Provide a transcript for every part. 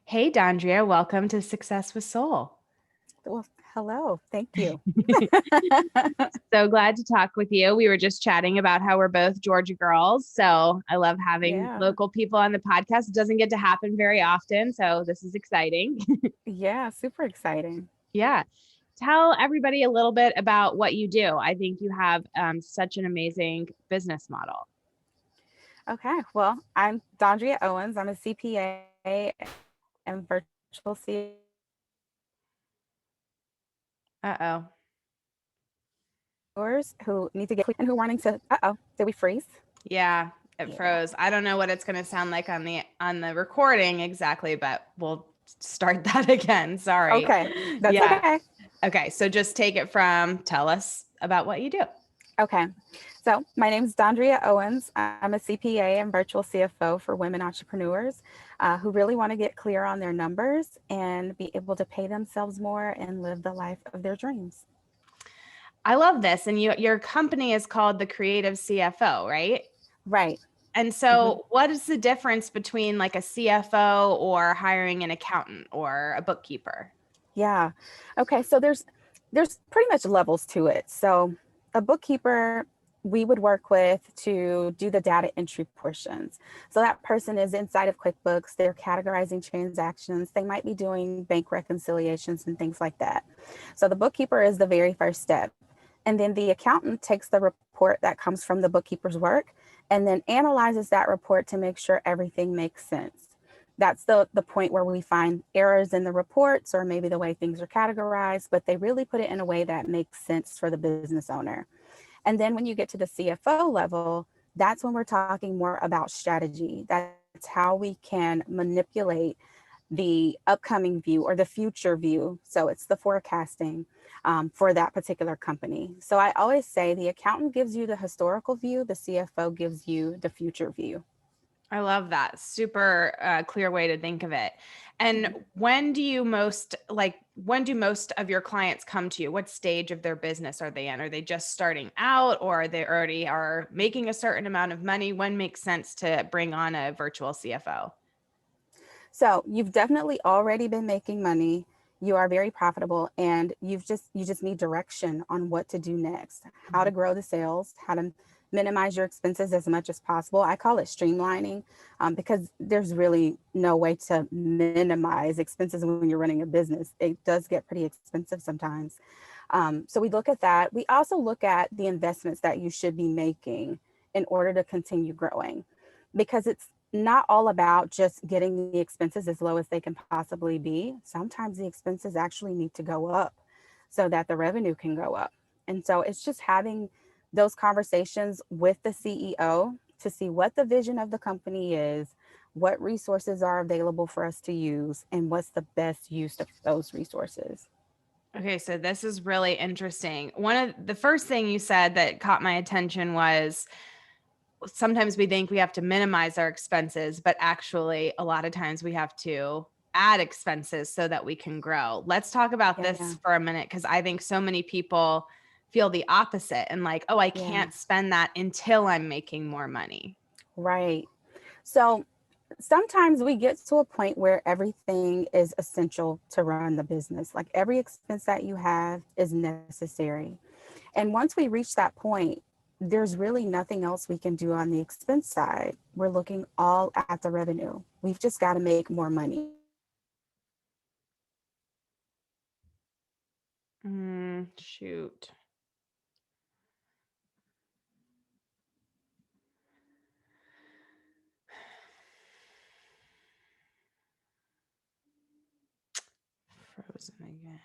Hey, Dondrea, welcome to Success with Soul. Well, hello. Thank you. So glad to talk with you. We were just chatting about how we're both Georgia girls. So I love having Yeah. local people on the podcast. It doesn't get to happen very often. So this is exciting. Yeah. Super exciting. Yeah. Tell everybody a little bit about what you do. I think you have such an amazing business model. Okay. Well, I'm Dondrea Owens. I'm a CPA and virtual Uh-oh. CEOs who need to get and who are wanting to. Did we freeze? Yeah, it Yeah. froze. I don't know what it's going to sound like on the recording exactly, but we'll start that again. Sorry. Okay. That's Yeah. okay. Okay, so just take it from tell us about what you do. Okay. So my name is Dondrea Owens. I'm a CPA and virtual CFO for women entrepreneurs who really want to get clear on their numbers and be able to pay themselves more and live the life of their dreams. I love this. And your company is called the Creative CFO, right? Right. And Mhm. so what is the difference between like a CFO or hiring an accountant or a bookkeeper? Yeah. Okay. So there's pretty much levels to it. So a bookkeeper we would work with to do the data entry portions. So that person is inside of QuickBooks, they're categorizing transactions, they might be doing bank reconciliations and things like that. So the bookkeeper is the very first step. And then the accountant takes the report that comes from the bookkeeper's work and then analyzes that report to make sure everything makes sense. That's the point where we find errors in the reports or maybe the way things are categorized, but they really put it in a way that makes sense for the business owner. And then when you get to the CFO level, that's when we're talking more about strategy. That's how we can manipulate the upcoming view or the future view. So it's the forecasting for that particular company. So I always say the accountant gives you the historical view, the CFO gives you the future view. I love that. Super clear way to think of it. And Mhm. when do most of your clients come to you? What stage of their business are they in? Are they just starting out or are they already are making a certain amount of money? When makes sense to bring on a virtual CFO? So you've definitely already been making money. You are very profitable and you just need direction on what to do next, how to grow the sales, how to minimize your expenses as much as possible. I call it streamlining because there's really no way to minimize expenses when you're running a business. It does get pretty expensive sometimes. So we look at that. We also look at the investments that you should be making in order to continue growing because it's not all about just getting the expenses as low as they can possibly be. Sometimes the expenses actually need to go up so that the revenue can go up. And so it's just having those conversations with the CEO to see what the vision of the company is, what resources are available for us to use, and what's the best use of those resources. Okay, so this is really interesting. One of the first thing you said that caught my attention was sometimes we think we have to minimize our expenses, but actually, a lot of times we have to add expenses so that we can grow. Let's talk about Yeah, this for a minute because I think so many people feel the opposite and like, oh, I yeah, can't spend that until I'm making more money. right. So sometimes we get to a point where everything is essential to run the business. Like every expense that you have is necessary. And once we reach that point, there's really nothing else we can do on the expense side. We're looking all at the revenue. We've just got to make more money. Shoot. Frozen again.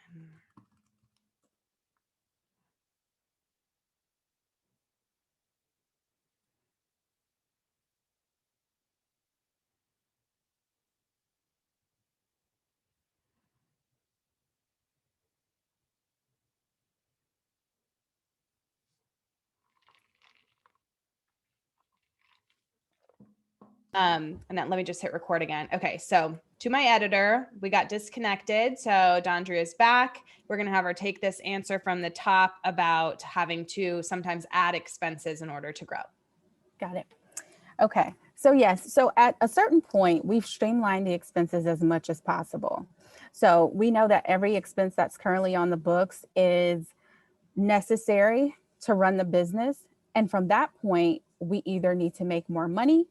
And then let me just hit record again. Okay, so to my editor, we got disconnected. So Dondria is back. We're going to have her take this answer from the top about having to sometimes add expenses in order to grow. Got it. Okay. So yes, so at a certain point, we've streamlined the expenses as much as possible. So we know that every expense that's currently on the books is necessary to run the business. And from that point, we either need to make more money,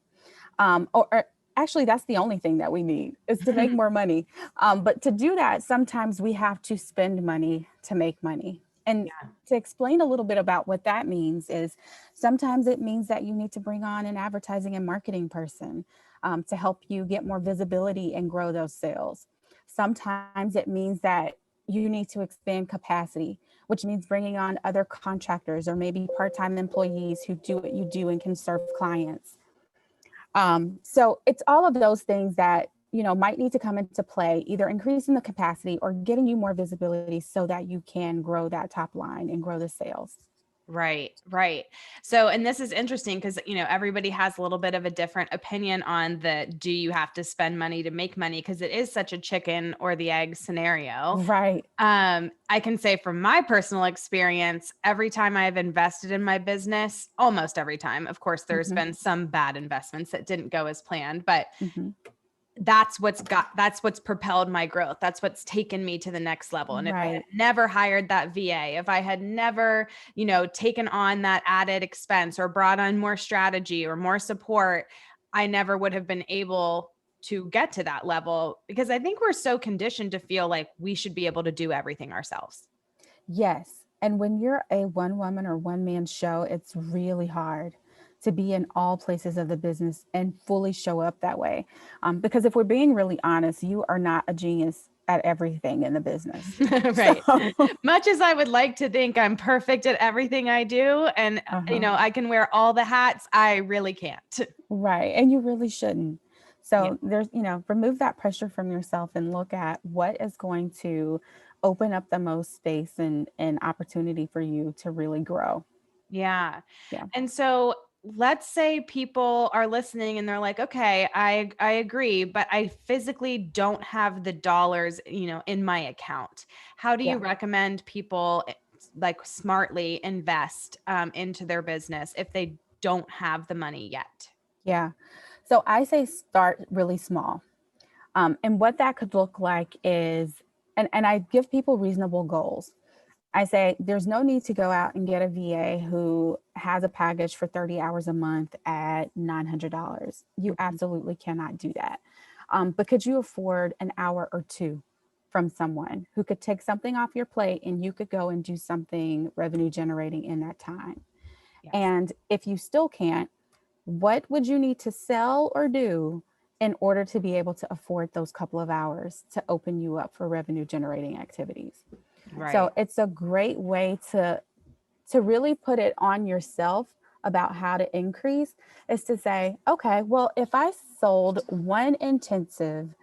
or actually, that's the only thing that we need is to make more money. But to do that, sometimes we have to spend money to make money. And Yeah. to explain a little bit about what that means is sometimes it means that you need to bring on an advertising and marketing person to help you get more visibility and grow those sales. Sometimes it means that you need to expand capacity, which means bringing on other contractors or maybe part-time employees who do what you do and can serve clients. So it's all of those things that, you know, might need to come into play, either increasing the capacity or getting you more visibility so that you can grow that top line and grow the sales. Right, right. So, and this is interesting because, everybody has a little bit of a different opinion on do you have to spend money to make money? Because it is such a chicken or the egg scenario. Right. I can say from my personal experience, every time I've invested in my business, almost every time, of course, there's Hmm. been some bad investments that didn't go as planned, but Hmm. that's what's propelled my growth. That's what's taken me to the next level. And if I had Right. never hired that VA, if I had never, taken on that added expense or brought on more strategy or more support, I never would have been able to get to that level, because I think we're so conditioned to feel like we should be able to do everything ourselves. Yes. And when you're a one woman or one man show, it's really hard to be in all places of the business and fully show up that way. Because if we're being really honest, you are not a genius at everything in the business. Right. So, Much as I would like to think I'm perfect at everything I do and, uh-huh. I can wear all the hats, I really can't. Right. And you really shouldn't. Yeah. So there's, remove that pressure from yourself and look at what is going to open up the most space and opportunity for you to really grow. Yeah. Yeah. And so let's say people are listening and they're like, okay, I agree, but I physically don't have the dollars, in my account. How do you Yeah. recommend people like smartly invest into their business if they don't have the money yet? Yeah. So I say start really small. And what that could look like is, and I give people reasonable goals. I say there's no need to go out and get a VA who has a package for 30 hours a month at $900. You Mhm. absolutely cannot do that. But could you afford an hour or two from someone who could take something off your plate and you could go and do something revenue generating in that time? Yes. And if you still can't, what would you need to sell or do in order to be able to afford those couple of hours to open you up for revenue generating activities? So Right. it's a great way to really put it on yourself about how to increase is to say, okay, well, if I sold one intensive,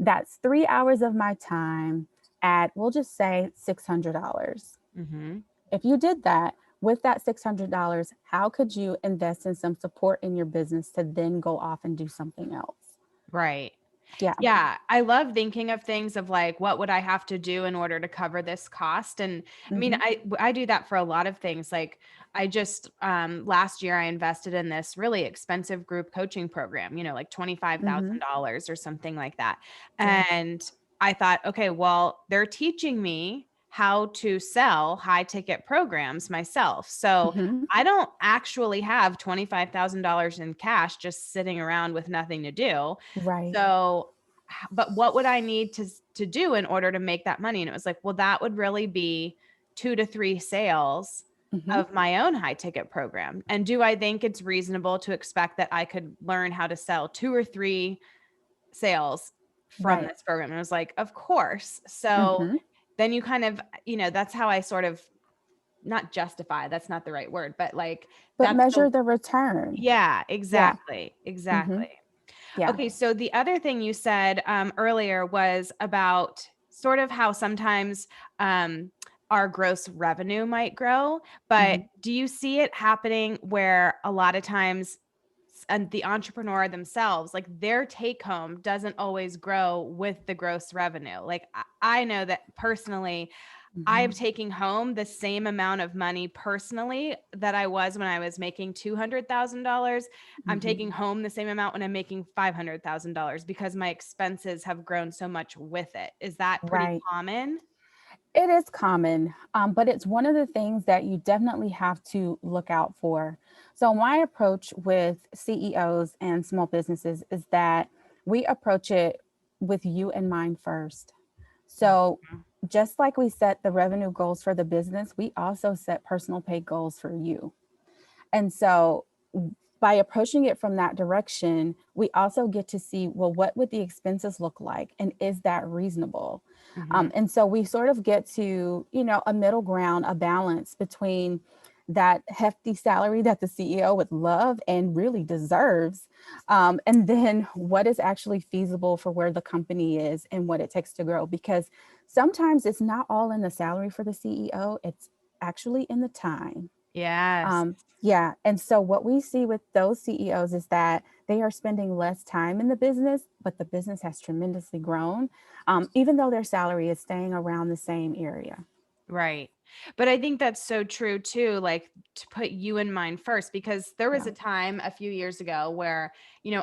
that's 3 hours of my time at, we'll just say $600. Hmm. If you did that with that $600, how could you invest in some support in your business to then go off and do something else? Right. Yeah. Yeah, I love thinking of things of like, what would I have to do in order to cover this cost? And I mean, Hmm. I do that for a lot of things. Like I just last year I invested in this really expensive group coaching program, like Hmm. $25,000 or something like that. Yeah. And I thought, okay, well, they're teaching me how to sell high ticket programs myself. So Hmm. I don't actually have $25,000 in cash just sitting around with nothing to do. Right. So, but what would I need to do in order to make that money? And it was like, well, that would really be 2 to 3 sales Hmm. of my own high ticket program. And do I think it's reasonable to expect that I could learn how to sell 2 or 3 sales from Right. this program? And I was like, of course. So Hmm. then you kind of, that's how I sort of not justify, that's not the right word, but like But that's the, measure the return. yeah, Yeah. exactly. Hmm. Exactly. Yeah. Okay, so the other thing you said earlier was about sort of how sometimes our gross revenue might grow, but Hmm. do you see it happening where a lot of times and the entrepreneur themselves, like their take home doesn't always grow with the gross revenue? Like I know that personally, I'm Mhm. taking home the same amount of money personally that I was when I was making $200,000. I'm taking Mhm. home the same amount when I'm making $500,000 because my expenses have grown so much with it. Is that pretty Right. common? It is common, but it's one of the things that you definitely have to look out for. So, my approach with CEOs and small businesses is that we approach it with you in mind first. So, Mhm. just like we set the revenue goals for the business, we also set personal pay goals for you. And so by approaching it from that direction, we also get to see, well, what would the expenses look like? And is that reasonable? Mhm. And so we sort of get to, a middle ground, a balance between that hefty salary that the CEO would love and really deserves. And then what is actually feasible for where the company is and what it takes to grow. Because sometimes it's not all in the salary for the CEO, it's actually in the time. Yes. Yeah. And so what we see with those CEOs is that they are spending less time in the business, but the business has tremendously grown, even though their salary is staying around the same area. Right. But I think that's so true too, like to put you in mind first, because there was Yeah. a time a few years ago where,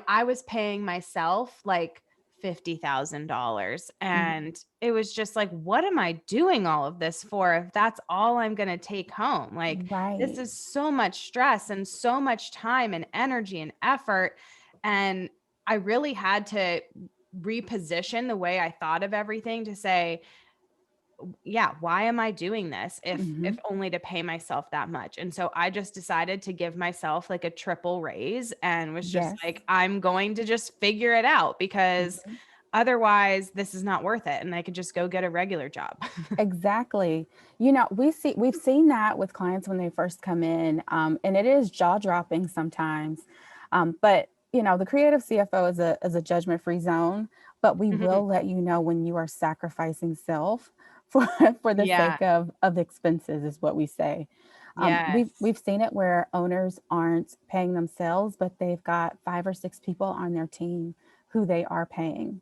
I was paying myself like $50,000. Mhm. And it was just like, what am I doing all of this for if that's all I'm going to take home? Like, this Right. is so much stress and so much time and energy and effort. And I really had to reposition the way I thought of everything to say, yeah, why am I doing this if Hmm. only to pay myself that much? And so I just decided to give myself like a triple raise and was just Yes. like, I'm going to just figure it out because Mhm. otherwise this is not worth it and I could just go get a regular job. Exactly. We've seen that with clients when they first come in, and it is jaw dropping sometimes. But the creative CFO is a judgment free zone, but we Mhm. will let you know when you are sacrificing self for for the Yeah. sake of the expenses, is what we say. We've Yes. seen it where owners aren't paying themselves, but they've got 5 or 6 people on their team who they are paying,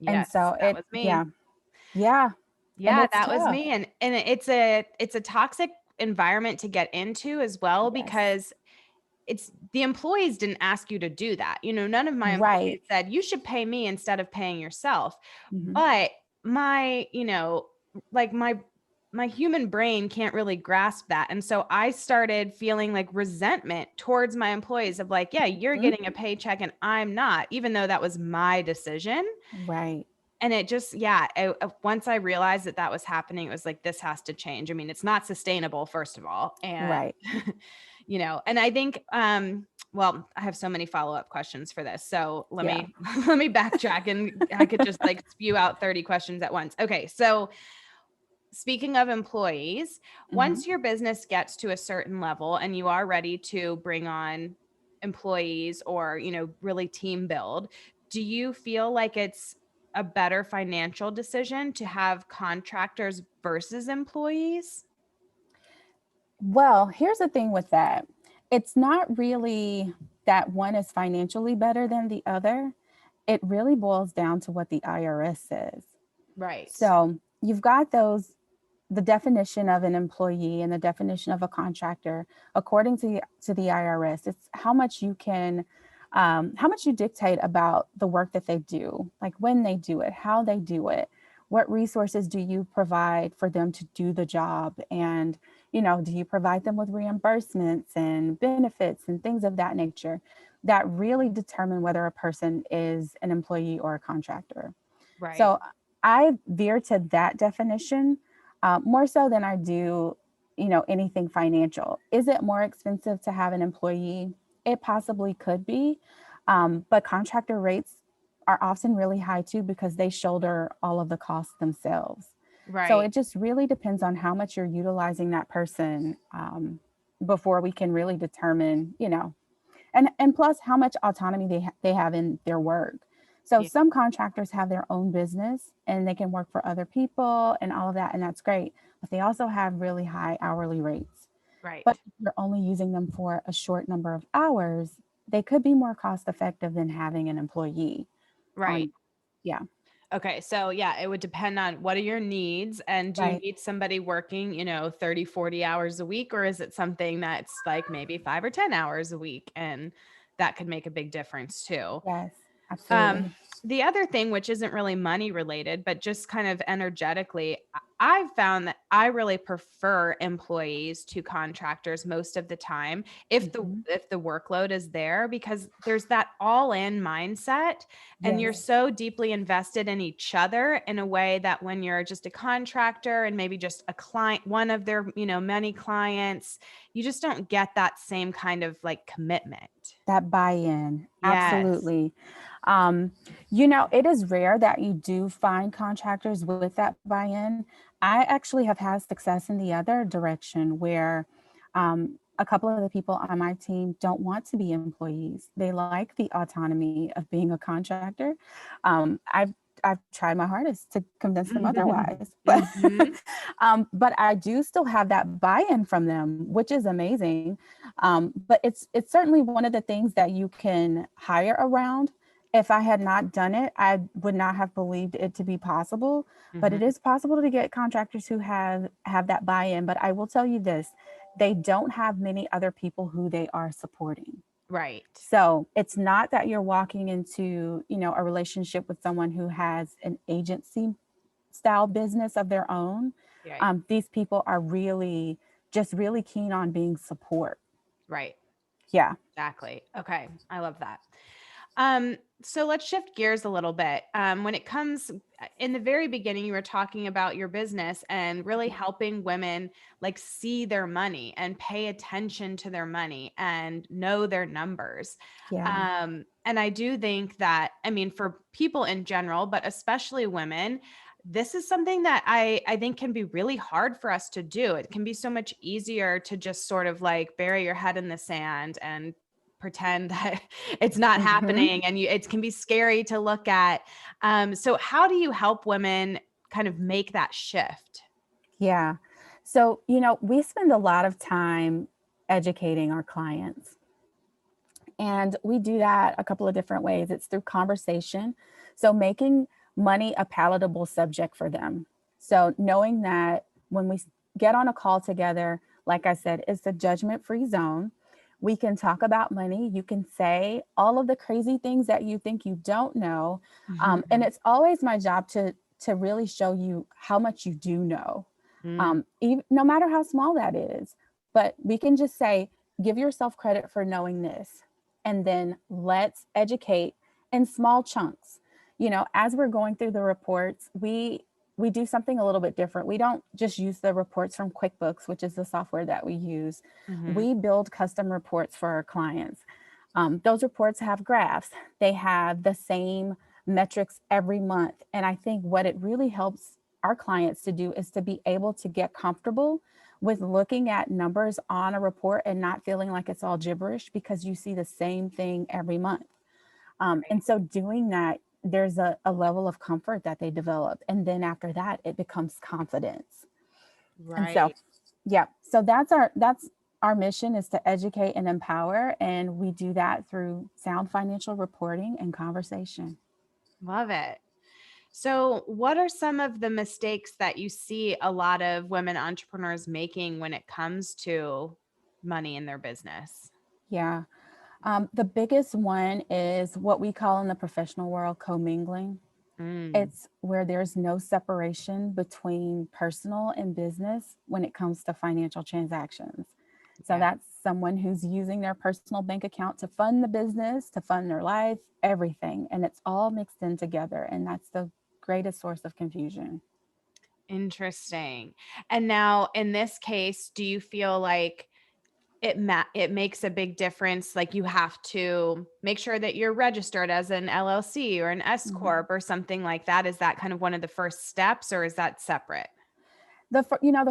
and Yes, so that was me. yeah, and Yeah, it's that was tough. me, and it's a toxic environment to get into as well Yes. because it's the employees didn't ask you to do that. None of my Right. employees said, "You should pay me instead of paying yourself." Mhm. But my, like my human brain can't really grasp that. And so I started feeling like resentment towards my employees of like, "Yeah, you're Mhm. getting a paycheck and I'm not," even though that was my decision. Right. And it just yeah, once I realized that that was happening, it was like, "This has to change." I mean, it's not sustainable, first of all, and, Right. and I think, well, I have so many follow-up questions for this, so let Yeah. me let me backtrack, and I could just, like, spew out 30 questions at once. Okay, so speaking of employees, Mhm. once your business gets to a certain level and you are ready to bring on employees or, really team build, do you feel like it's a better financial decision to have contractors versus employees? Well, here's the thing with that. It's not really that one is financially better than the other. It really boils down to what the IRS says. Right. So, you've got the definition of an employee and the definition of a contractor according to the IRS. It's how much you dictate about the work that they do, like when they do it, how they do it, what resources do you provide for them to do the job, and do you provide them with reimbursements and benefits and things of that nature that really determine whether a person is an employee or a contractor. Right. So I veer to that definition more so than I do, anything financial. Is it more expensive to have an employee? It possibly could be, but contractor rates are often really high too because they shoulder all of the costs themselves. So Right. it just really depends on how much you're utilizing that person before we can really determine, and plus how much autonomy they have in their work. So Yeah. some contractors have their own business and they can work for other people and all of that, and that's great, but they also have really high hourly rates. But Right. if you're only using them for a short number of hours, they could be more cost effective than having an employee Right. on. Yeah. Okay, so yeah, it would depend on what are your needs, and do you Right. need somebody working, 30, 40 hours a week, or is it something that's like maybe 5 or 10 hours a week, and that could make a big difference too. Yes, Um, absolutely. the other thing, which isn't really money related, but just kind of energetically, I've found that I really prefer employees to contractors most of the time Mhm. if the workload is there, because there's that all in mindset, and you're Yes, so deeply invested in each other in a way that when you're just a contractor and maybe just a client, one of their, many clients, you just don't get that same kind of like commitment. that buy-in, Yes. absolutely. Um, it is rare that you do find contractors with that buy-in. I actually have had success in the other direction where a couple of the people on my team don't want to be employees. They like the autonomy of being a contractor. I've tried my hardest to convince them otherwise, Mhm. but I do still have that buy-in from them, which is amazing. But it's certainly one of the things that you can hire around. If I had not done it, I would not have believed it to be possible. But it Mhm. is possible to get contractors who have that buy-in. But I will tell you this: they don't have many other people who they are supporting. Right. So it's not that you're walking into, a relationship with someone who has an agency style business of their own. Right. These people are really just really keen on being support. Right. Yeah. Exactly. Okay. I love that. So let's shift gears a little bit. When it comes in the very beginning, you were talking about your business and really helping women like see their money and pay attention to their money and know their numbers. Yeah. And I do think that, I mean, for people in general, but especially women, this is something that I think can be really hard for us to do. It can be so much easier to just sort of like bury your head in the sand and pretend that it's not Hmm. happening, and it can be scary to look at. So how do you help women kind of make that shift? Yeah. So, we spend a lot of time educating our clients. And we do that a couple of different ways. It's through conversation. So, making money a palatable subject for them. So, knowing that when we get on a call together, like I said, it's a judgment free zone. We can talk about money. You can say all of the crazy things that you think you don't know. And Mhm. it's always my job to really show you how much you do know, Mm, even, no matter how small that is. But we can just say, give yourself credit for knowing this, and then let's educate in small chunks. As we're going through the reports, we do something a little bit different. We don't just use the reports from QuickBooks, which is the software that we use. mhm. We build custom reports for our clients. Those reports have graphs. They have the same metrics every month. And I think what it really helps our clients to do is to be able to get comfortable with looking at numbers on a report and not feeling like it's all gibberish because you see the same thing every month. And so doing that, there's a level of comfort that they develop. And then after that, it becomes confidence. And so, Right. yeah, so that's our mission, is to educate and empower. And we do that through sound financial reporting and conversation. Love it. So, what are some of the mistakes that you see a lot of women entrepreneurs making when it comes to money in their business? Yeah. The biggest one is what we call in the professional world commingling. Mm, It's where there's no separation between personal and business when it comes to financial transactions. So yeah. that's someone who's using their personal bank account to fund the business, to fund their life, everything. And it's all mixed in together. And that's the greatest source of confusion. Interesting. And now in this case, do you feel like it makes a big difference, like you have to make sure that you're registered as an LLC or an S Mhm. corp or something like that? Is that kind of one of the first steps, or is that separate? The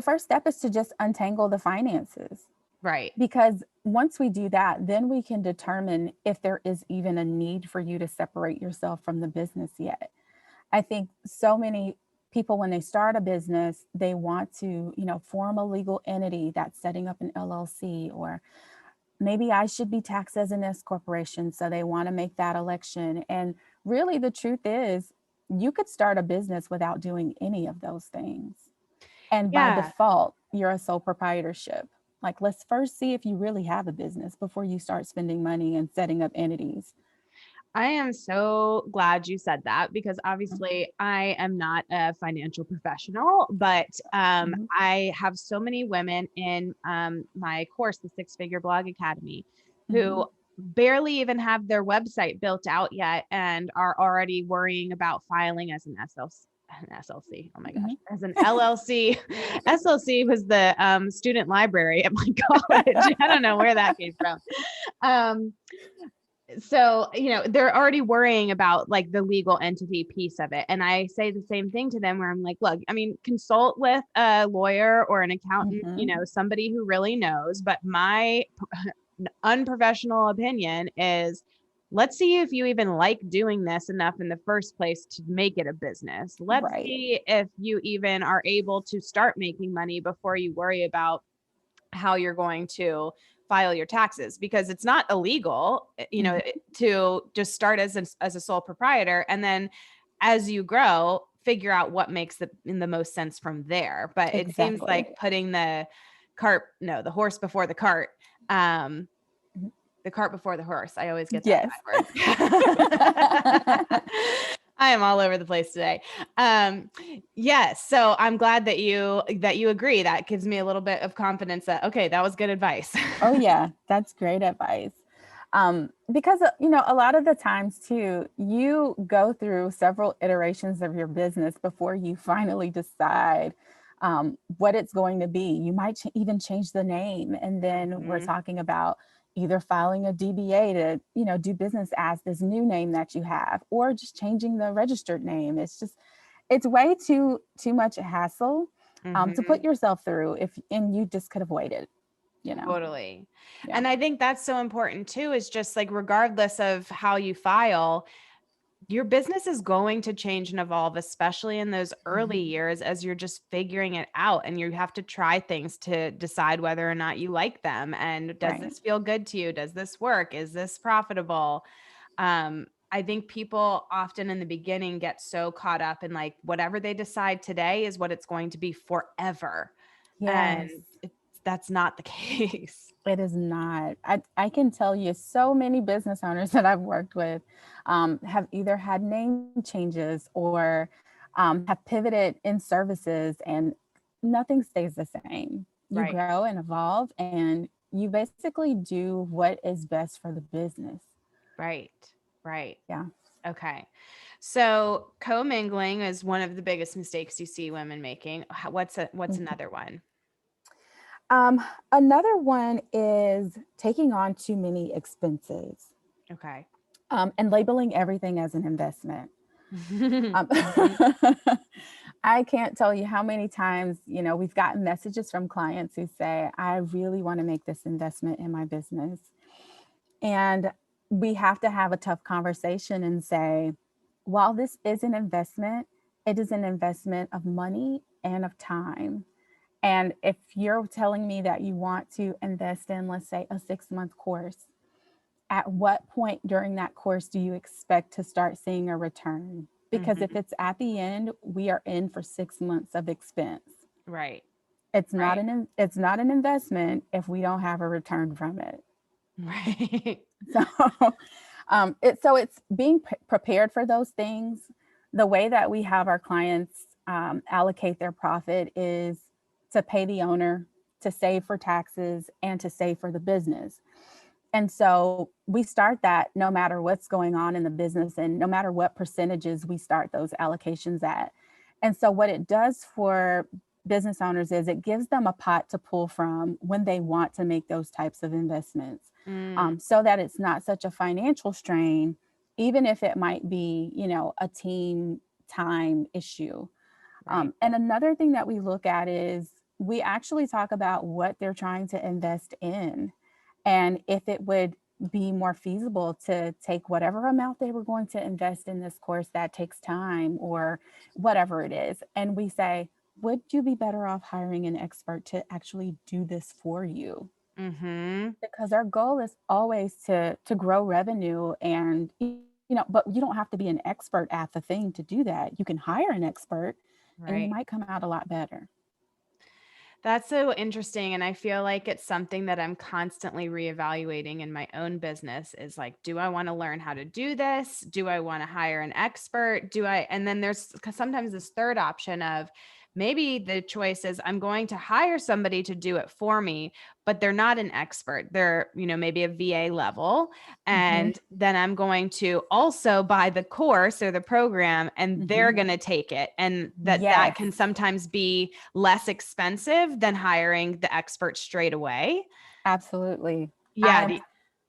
first step is to just untangle the finances, Right. because once we do that, then we can determine if there is even a need for you to separate yourself from the business yet. I think so many people, when they start a business, they want to, form a legal entity that's setting up an LLC, or maybe I should be taxed as an S corporation. So they want to make that election. And really, the truth is, you could start a business without doing any of those things. And by Yeah. default, you're a sole proprietorship. Like, let's first see if you really have a business before you start spending money and setting up entities. I am so glad you said that because Mhm. obviously I am not a financial professional, but Mhm. I have so many women in my course, the Six Figure Blog Academy, who Mhm. barely even have their website built out yet and are already worrying about filing as an SLC. An SLC. Oh my gosh, Mhm. as an LLC. SLC was the student library at my college. I don't know where that came from. Um, so, they're already worrying about like the legal entity piece of it. And I say the same thing to them where I'm like, look, I mean, consult with a lawyer or an accountant, Mhm. somebody who really knows. But my unprofessional opinion is let's see if you even like doing this enough in the first place to make it a business. Let's Right. see if you even are able to start making money before you worry about how you're going to file your taxes, because it's not illegal, Mhm. to just start as a sole proprietor, and then as you grow, figure out what makes the most sense from there. But it seems Exactly. like putting the horse before the cart. Um, Mhm. the cart before the horse. I always get that Yes. backwards. I am all over the place today. Yes. So I'm glad that you agree. That gives me a little bit of confidence that, okay, that was good advice. Oh yeah, that's great advice. Because a lot of the times too, you go through several iterations of your business before you finally decide what it's going to be. You might even change the name, and then we're Mhm. talking about either filing a DBA to do business as this new name that you have, or just changing the registered name. It's way too much hassle to put Mhm. yourself through and you just could have waited. You know, Totally. yeah. And I think that's so important too, is just like regardless of how you file, your business is going to change and evolve, especially in those early Mhm. years as you're just figuring it out and you have to try things to decide whether or not you like them. And does Right. this feel good to you? Does this work? Is this profitable? I think people often in the beginning get so caught up in like whatever they decide today is what it's going to be forever. And Yes, that's not the case. it is not. I can tell you so many business owners that I've worked with have either had name changes or have pivoted in services, and nothing stays the same. You Right. grow and evolve, and you basically do what is best for the business. Right. Right. Yeah. Okay. So commingling is one of the biggest mistakes you see women making. What's Mhm. another one? Um, Another one is taking on too many expenses Okay. and labeling everything as an investment. Um, Mhm. I can't tell you how many times, we've gotten messages from clients who say, I really want to make this investment in my business. And we have to have a tough conversation and say, while this is an investment, it is an investment of money and of time. And if you're telling me that you want to invest in, let's say, a 6-month course, at what point during that course do you expect to start seeing a return? Because if Mhm. it's at the end, we are in for 6 months of expense. Right. It's Right. it's not an investment if we don't have a return from it. Right. So, it's being prepared for those things. The way that we have our clients allocate their profit is to pay the owner, to save for taxes, and to save for the business. And so we start that no matter what's going on in the business and no matter what percentages we start those allocations at. And so what it does for business owners is it gives them a pot to pull from when they want to make those types of investments, Mm, so that it's not such a financial strain, even if it might be, a team time issue. right. And another thing that we look at is we actually talk about what they're trying to invest in and if it would be more feasible to take whatever amount they were going to invest in this course that takes time or whatever it is. And we say, would you be better off hiring an expert to actually do this for you? Mhm. Because our goal is always to grow revenue and but you don't have to be an expert at the thing to do that. You can hire an expert and you Right. might come out a lot better. That's so interesting. And I feel like it's something that I'm constantly reevaluating in my own business is like, do I want to learn how to do this? Do I want to hire an expert? And then there's sometimes this third option of maybe the choice is I'm going to hire somebody to do it for me, but they're not an expert. They're, maybe a VA level. Hmm. And then I'm going to also buy the course or the program and they're Hmm. going to take it. And that Yes, can sometimes be less expensive than hiring the expert straight away. absolutely. Yeah.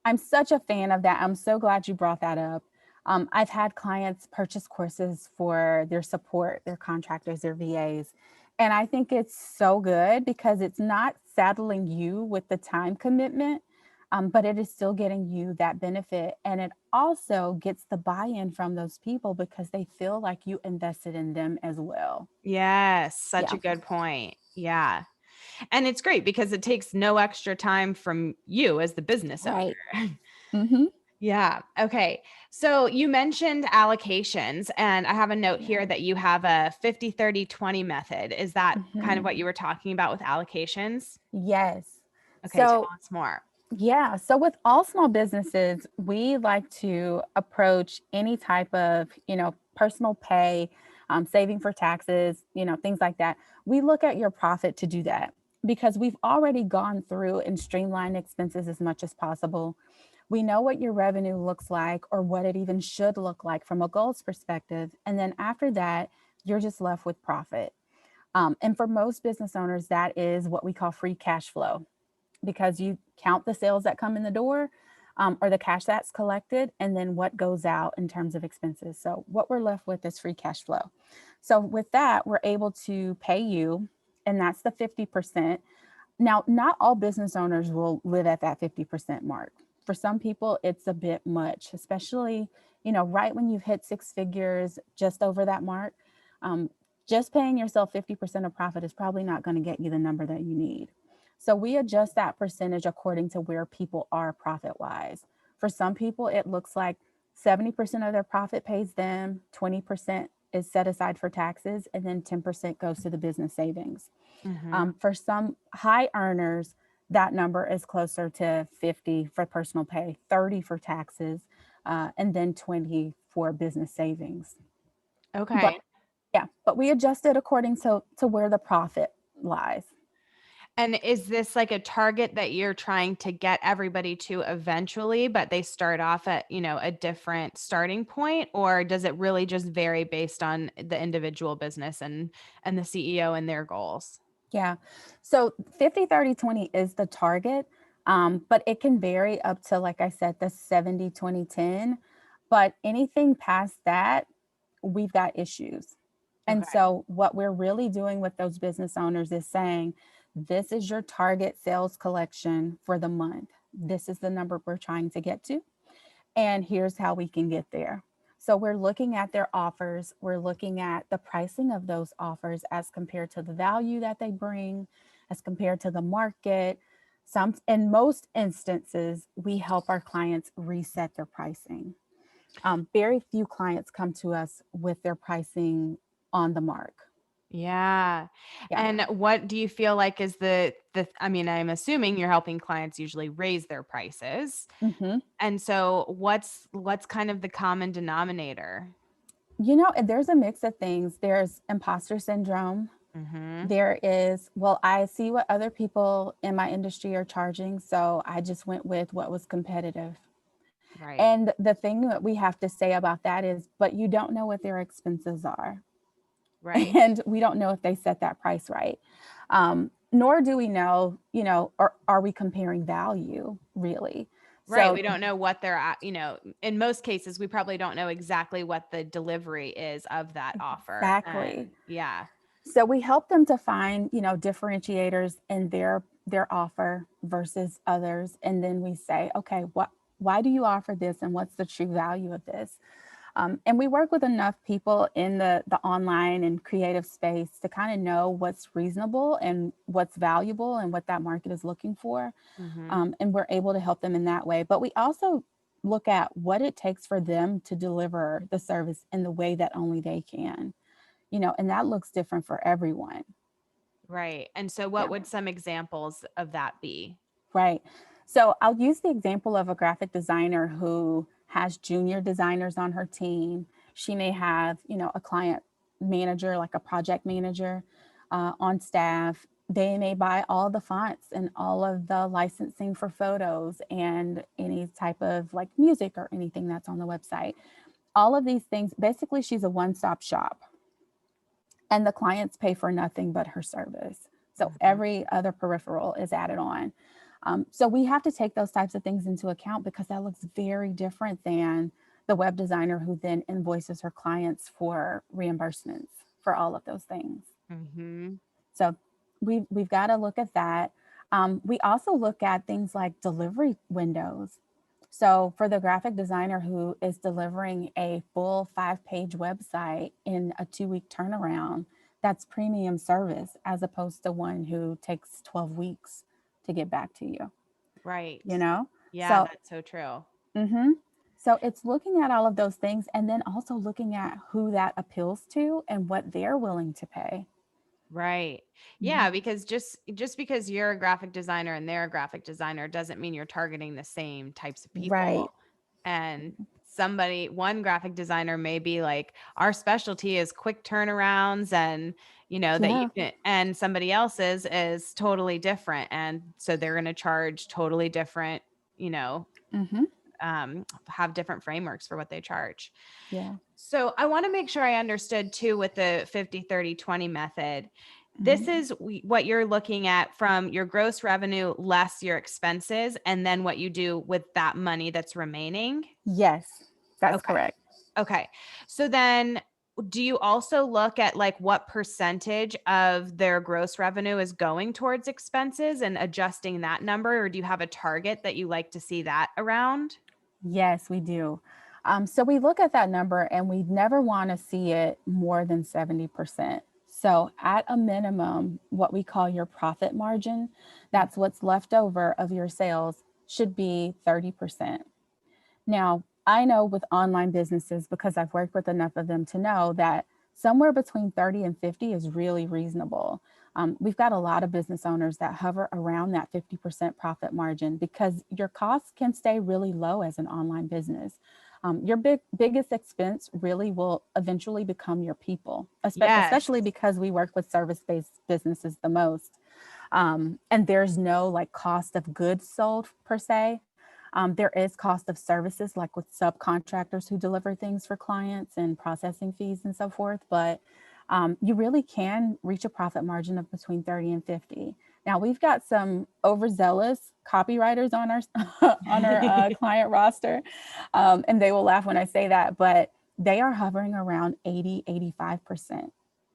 I'm such a fan of that. I'm so glad you brought that up. I've had clients purchase courses for their support, their contractors, their VAs. And I think it's so good because it's not saddling you with the time commitment, but it is still getting you that benefit. And it also gets the buy in from those people because they feel like you invested in them as well. Yes. Such Yeah. a good point. Yeah. And it's great because it takes no extra time from you as the business owner. Right. Hmm. Yeah. Okay. So you mentioned allocations, and I have a note here Yeah. that you have a 50-30-20 method. Is that kind of Hmm. what you were talking about with allocations? Yes. Okay. So, Tell us more. yeah. So with all small businesses, we like to approach any type of, personal pay, saving for taxes, things like that. We look at your profit to do that because we've already gone through and streamlined expenses as much as possible. We know what your revenue looks like or what it even should look like from a goals perspective. And then after that, you're just left with profit. And for most business owners, that is what we call free cash flow because you count the sales that come in the door, or the cash that's collected, and then what goes out in terms of expenses. So what we're left with is free cash flow. So with that, we're able to pay you, and that's the 50%. Now, not all business owners will live at that 50% mark. For some people, it's a bit much, especially, right when you've hit six figures, just over that mark. Um, just paying yourself 50% of profit is probably not going to get you the number that you need. So we adjust that percentage according to where people are profit wise. For some people, it looks like 70% of their profit pays them, 20% is set aside for taxes, and then 10% goes to the business savings. Hmm. For some high earners, that number is closer to 50 for personal pay, 30 for taxes, and then 20 for business savings. But Okay. yeah, but we adjust it according to where the profit lies. And is this like a target that you're trying to get everybody to eventually, but they start off at, a different starting point? Or does it really just vary based on the individual business and the CEO and their goals? Yeah. So 50-30-20 is the target, but it can vary up to, like I said, the 70-20-10. But anything past that, we've got issues. And Okay. so, what we're really doing with those business owners is saying, this is your target sales collection for the month. This is the number we're trying to get to. And here's how we can get there. So, we're looking at their offers, we're looking at the pricing of those offers as compared to the value that they bring, as compared to the market. In most instances, we help our clients reset their pricing. Very few clients come to us with their pricing on the mark. Yeah. Yeah. And what do you feel like is I mean, I'm assuming you're helping clients usually raise their prices. Hmm. And so what's kind of the common denominator? There's a mix of things. There's imposter syndrome. Mhm. There is, well, I see what other people in my industry are charging, so I just went with what was competitive. Right. And the thing that we have to say about that is, but you don't know what their expenses are. Right. And we don't know if they set that price right. Nor do we know, are we comparing value really? Right. So We don't know what they're at, in most cases we probably don't know exactly what the delivery is of that offer. exactly. And yeah. So we help them to find, differentiators in their offer versus others. And then we say, okay, why do you offer this and what's the true value of this? And we work with enough people in the online and creative space to kind of know what's reasonable and what's valuable and what that market is looking for. Mhm. And we're able to help them in that way. But we also look at what it takes for them to deliver the service in the way that only they can, and that looks different for everyone. Right. And so what Yeah. would some examples of that be? Right. So I'll use the example of a graphic designer who has junior designers on her team. She may have, a client manager, like a project manager on staff. They may buy all the fonts and all of the licensing for photos and any type of like music or anything that's on the website. All of these things, basically, she's a one stop shop, and the clients pay for nothing but her service. So Mhm. every other peripheral is added on. So we have to take those types of things into account because that looks very different than the web designer who then invoices her clients for reimbursements for all of those things. Mhm. So we've got to look at that. We also look at things like delivery windows. So for the graphic designer who is delivering a full 5-page website in a 2-week turnaround, that's premium service as opposed to one who takes 12 weeks to get back to you, Right. you know? Yeah, So, that's so true. mm-hmm. So it's looking at all of those things and then also looking at who that appeals to and what they're willing to pay. Right. Mhm. Yeah, because just because you're a graphic designer and they're a graphic designer doesn't mean you're targeting the same types of Right. people. And one graphic designer may be like, our specialty is quick turnarounds and that you Yeah. can, and somebody else's is totally different. And so they're going to charge totally different, you know, Mm-hmm. have different frameworks for what they charge. Yeah. So I want to make sure I understood too with the 50/30/20 method. Mm-hmm. This is what you're looking at from your gross revenue less your expenses, and then what you do with that money that's remaining. Yes, that's Okay. correct. Okay. So then do you also look at like what percentage of their gross revenue is going towards expenses and adjusting that number? Or do you have a target that you like to see that around? Yes, we do. So we look at that number and we never want to see it more than 70%. So at a minimum, what we call your profit margin, that's what's left over of your sales, should be 30%. Now, I know with online businesses, because I've worked with enough of them to know that somewhere between 30 and 50 is really reasonable. We've got a lot of business owners that hover around that 50% profit margin because your costs can stay really low as an online business. Your biggest expense really will eventually become your people, Yes. especially because we work with service-based businesses the most. And there's no like cost of goods sold per se. There is cost of services, like with subcontractors who deliver things for clients and processing fees and so forth. But you really can reach a profit margin of between 30 and 50. Now we've got some overzealous copywriters on our on our client roster, and they will laugh when I say that, but they are hovering around 80, 85%.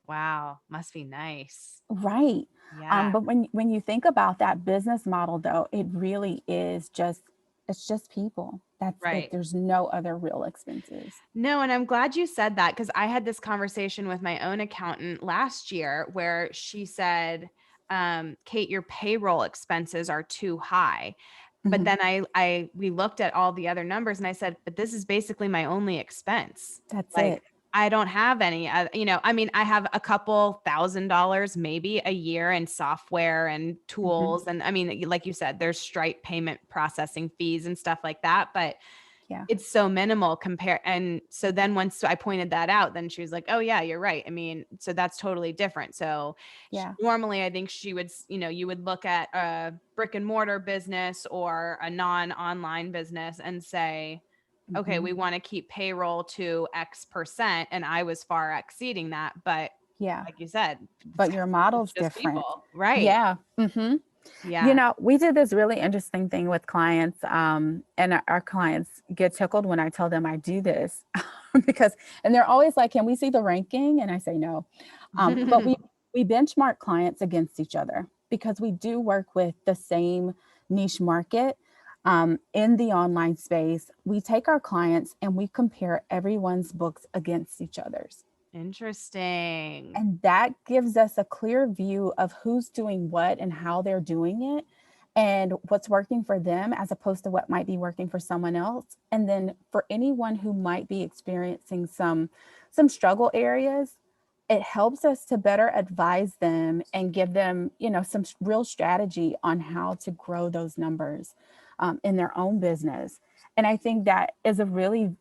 Wow. Must be nice. Right. Yeah. But when you think about that business model, though, it really is just it's just people. That's it. Right. There's no other real expenses. No, and I'm glad you said that because I had this conversation with my own accountant last year where she said, Kate, your payroll expenses are too high. But Mhm. then we looked at all the other numbers and I said, but this is basically my only expense. That's Like it. I don't have any, I mean, I have a couple $1,000 maybe a year in software and Mhm. tools. And I mean, like you said, there's Stripe payment processing fees and stuff like that. But Yeah. it's so minimal compare. And so then once I pointed that out, then she was like, oh yeah, you're right. I mean, so that's totally different. So Yeah. normally I think she would, you would look at a brick and mortar business or a non-online business and say, okay, Mhm. we want to keep payroll to X percent. And I was far exceeding that. But Yeah. like you said, But your it's model's just different. people. Right. Yeah. Mhm. Yeah. We did this really interesting thing with clients, and our clients get tickled when I tell them I do this because, and they're always like, "Can we see the ranking?" And I say no. But we benchmark clients against each other because we do work with the same niche market in the online space. We take our clients and we compare everyone's books against each other's. Interesting. And that gives us a clear view of who's doing what and how they're doing it. and what's working for them as opposed to what might be working for someone else. And then for anyone who might be experiencing some struggle areas, it helps us to better advise them and give them, some real strategy on how to grow those numbers in their own business. And I think that is a really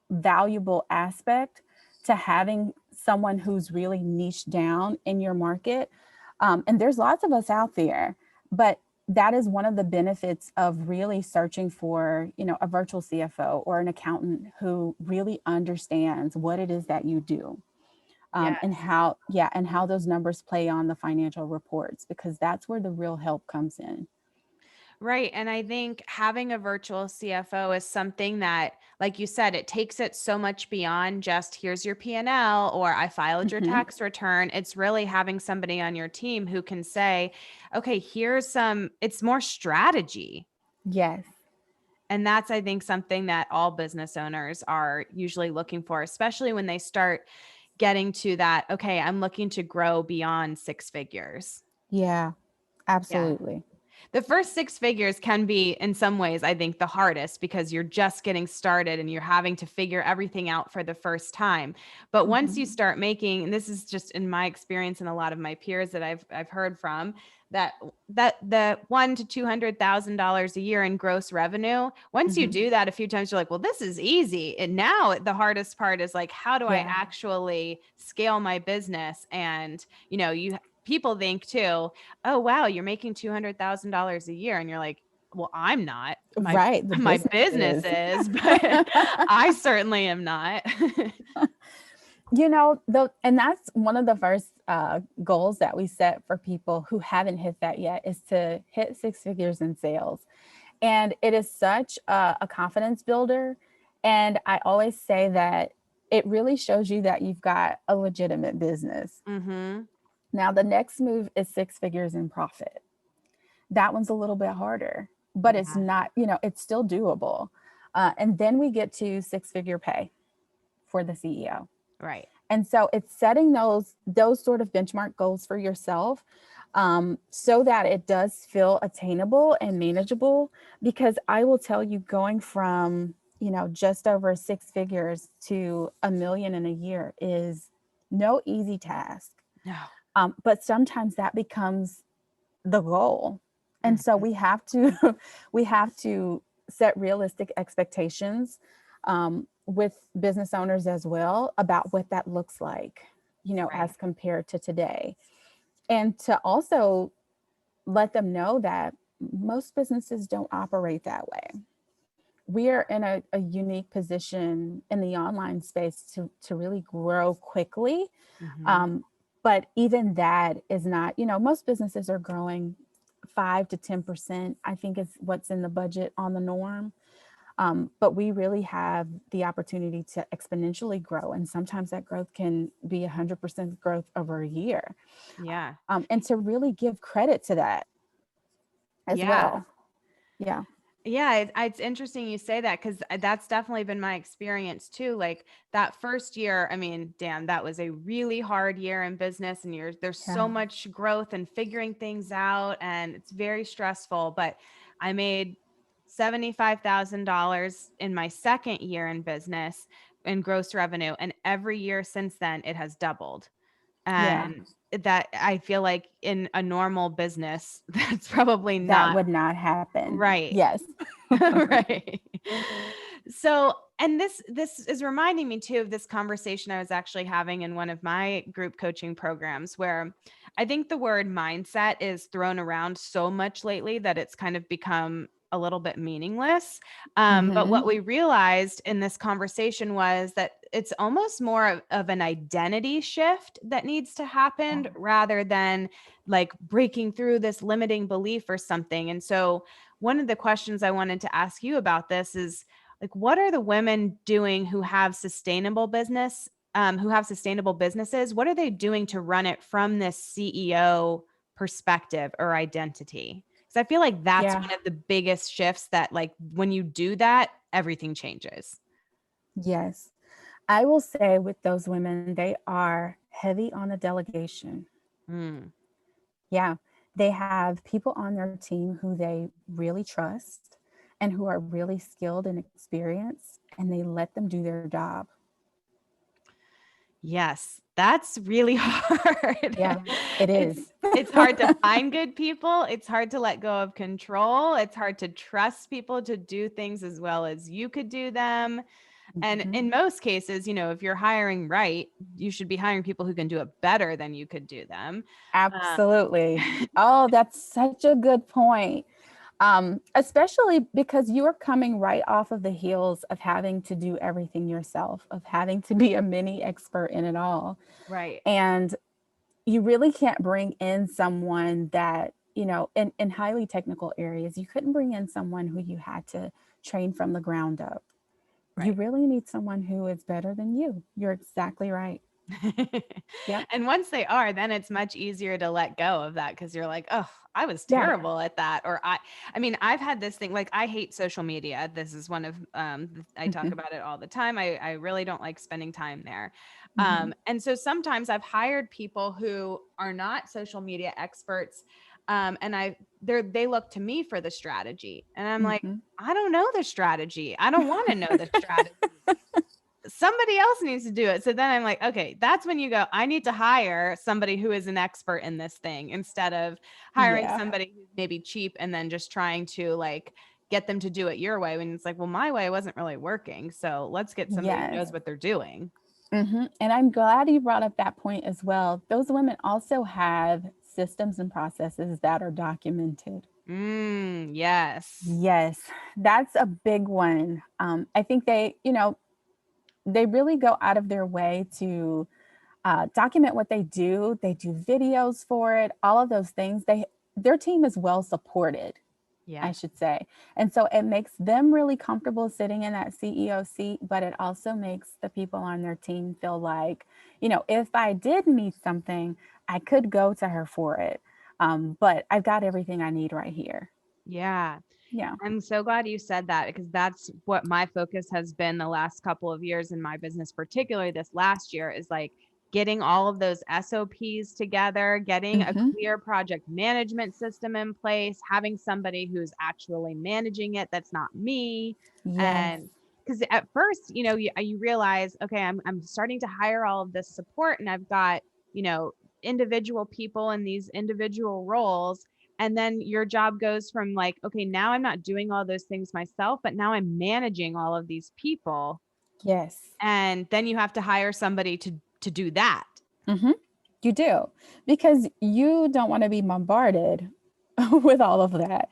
valuable aspect to having someone who's really niched down in your market. And there's lots of us out there, but that is one of the benefits of really searching for, a virtual CFO or an accountant who really understands what it is that you do. And Yes. how those numbers play on the financial reports, because that's where the real help comes in. Right. And I think having a virtual CFO is something that, like you said, it takes it so much beyond just here's your P&L or I filed your Hmm. tax return. It's really having somebody on your team who can say, okay, it's more strategy. Yes. And that's, I think, something that all business owners are usually looking for, especially when they start getting to that, okay, I'm looking to grow beyond six figures. Yeah, Yeah. absolutely. The first six figures can be, in some ways, I think, the hardest because you're just getting started and you're having to figure everything out for the first time. But once you Hmm. start making, and this is just in my experience and a lot of my peers that I've heard from, that the $100,000 to $200,000 a year in gross revenue, once you Hmm. do that a few times, you're like, well, this is easy. And now the hardest part is like, how do I Yeah. actually scale my business? And people think too, oh wow, you're making $200,000 a year, and you're like, well, I'm not. My Right. The my business business is. is, but I certainly am not. And that's one of the first goals that we set for people who haven't hit that yet, is to hit six figures in sales. And it is such a confidence builder. And I always say that it really shows you that you've got a legitimate business. Mm-hmm. Now, the next move is six figures in profit. That one's a little bit harder, but it's Yeah. not, it's still doable. And then we get to six figure pay for the CEO. Right. And so it's setting those sort of benchmark goals for yourself, so that it does feel attainable and manageable. Because I will tell you, going from, just over six figures to 1 million in a year is no easy task. No. But sometimes that becomes the goal. And so Mhm. we have to set realistic expectations, with business owners as well, about what that looks like, Right. as compared to today. And to also let them know that most businesses don't operate that way. We are in a unique position in the online space to really grow quickly. Mm-hmm. um, but even that is not, most businesses are growing 5 to 10%, I think, is what's in the budget on the norm. But we really have the opportunity to exponentially grow. And sometimes that growth can be 100% growth over a year. Yeah. And to really give credit to that as Yeah. well. Yeah. Yeah, it's interesting you say that because that's definitely been my experience too. Like that first year, I mean, damn, that was a really hard year in business, and there's Yeah. so much growth and figuring things out, and it's very stressful. But I made $75,000 in my second year in business in gross revenue, and every year since then it has doubled. Yeah. And that I feel like in a normal business, that's probably That not would not happen. right. Yes. Right. So, and this is reminding me too of this conversation I was actually having in one of my group coaching programs, where I think the word mindset is thrown around so much lately that it's kind of become a little bit meaningless. But Hmm. what we realized in this conversation was that it's almost more of an identity shift that needs to happen Yeah. rather than like breaking through this limiting belief or something. And so one of the questions I wanted to ask you about this is like, what are the women doing who have sustainable businesses? What are they doing to run it from this CEO perspective or identity? Because I feel like that's Yeah. one of the biggest shifts that, like, when you do that, everything changes. Yes. I will say with those women, they are heavy on the delegation. Mm, Yeah. They have people on their team who they really trust and who are really skilled and experienced, and they let them do their job. Yes, that's really hard. Yeah, it It's is. it's hard to find good people. It's hard to let go of control. It's hard to trust people to do things as well as you could do them. And Mhm. in most cases, if you're hiring right, you should be hiring people who can do it better than you could do them. Uh, Absolutely. Oh, that's such a good point. Especially because you are coming right off of the heels of having to do everything yourself, of having to be a mini expert in it all. right. And you really can't bring in someone that, in highly technical areas, you couldn't bring in someone who you had to train from the ground up. You Right. really need someone who is better than you. You're exactly right. Yep. And once they are, then it's much easier to let go of that because you're like, oh, I was Yeah. terrible at that. Or I mean, I've had this thing like I hate social media. This is one of I talk Hmm. about it all the time. I really don't like spending time there. Hmm. And so sometimes I've hired people who are not social media experts. And they look to me for the strategy. And I'm like, Hmm. I don't know the strategy. I don't want to know the strategy. Somebody else needs to do it. So then I'm like, okay, that's when you go, I need to hire somebody who is an expert in this thing instead of hiring Yeah. somebody who's maybe cheap and then just trying to like get them to do it your way when it's like, well, my way wasn't really working. So let's get somebody who Yes. knows what they're doing. And I'm glad you brought up that point as well. Those women also have systems and processes that are documented. Yes. Yes, that's a big one. I think they really go out of their way to document what they do. They do videos for it, all of those things. Their team is well supported, I Yeah. should say. And so it makes them really comfortable sitting in that CEO seat, but it also makes the people on their team feel like, if I did need something, I could go to her for it. But I've got everything I need right here. Yeah. Yeah. I'm so glad you said that because that's what my focus has been the last couple of years in my business, particularly this last year, is like getting all of those SOPs together, getting a Hmm. clear project management system in place, having somebody who's actually managing it that's not me. Yes. And because at first, you realize, okay, I'm starting to hire all of this support and I've got, you know, individual people in these individual roles, and then your job goes from like, okay, now I'm not doing all those things myself, but now I'm managing all of these people. Yes. And then you have to hire somebody to do that. Hmm. You do, because you don't want to be bombarded with all of that.